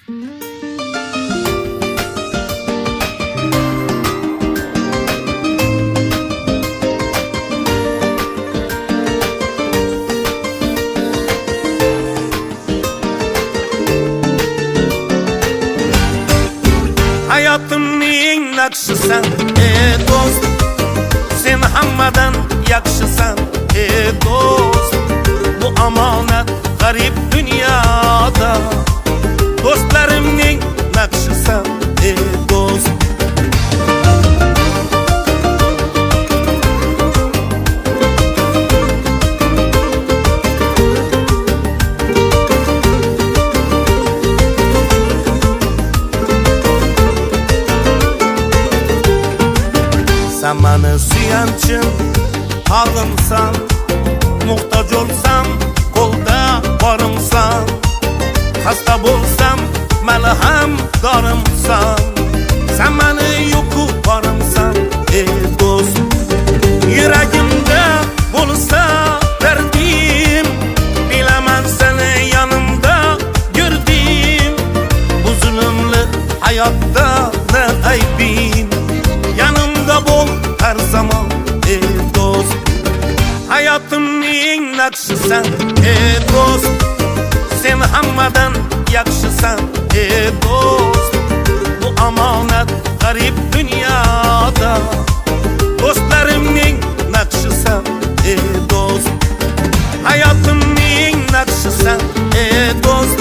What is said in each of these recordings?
Hayatımning naqshisan do'st, sen hammadan yaxshisan do'st. Bu omonat g'arib dunyoda, do'stlarimning naqshisan do'st. Sen beni suyanchim halimsan, muhtoj olsam qo'lda borimsan, xasta bo'lsam malham dorimsan. Sen meni yo'q borimsan do'st. Yuragimda bo'lsa dardim, bilaman seni yonimda ko'rdim. Bu zulmli hayotda ne aybim, yanımda bol her zaman dost. Hayatımning naqshisan dost, sen hammadan yaxshisan dost. Bu omonat g'arib dunyoda, do'stlarimning naqshisan dost. Hayatımning naqshisan dost,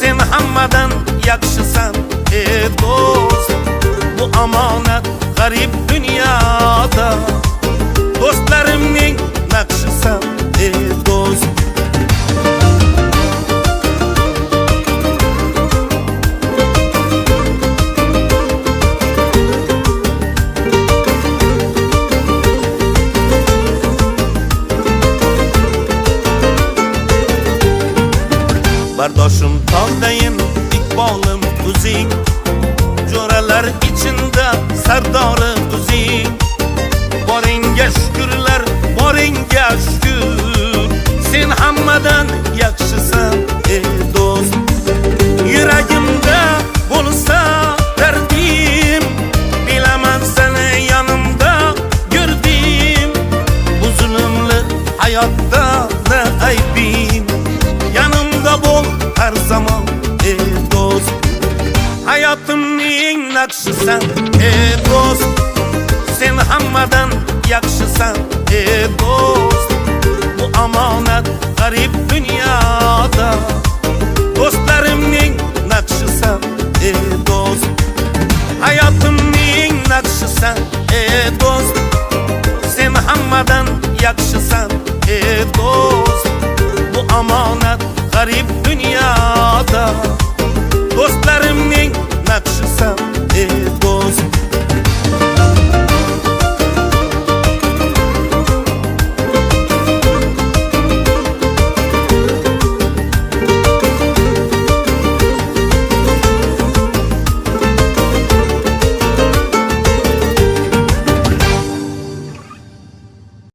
sen hammadan yaxshisan dost. Bu omonat g'arib dunyoda, do'stlarimning naqshisan do'st. Bardoshim tog'dayin, iqbolim o'zing, jo'ralar ichida sardori o'zing. Boringga shukrlar, boringga shukr, sen hammadan yaxshisan do'st. Yuragimda bo'lsa dardim, bilaman seni yonimda ko'rdim. Bu zulmli hayotda ne aybim, yanımda bol her zaman dost. Hayatımning naqshisan dost, sen hammadan yaxshisan dost. Bu omonat g'arib dunyoda,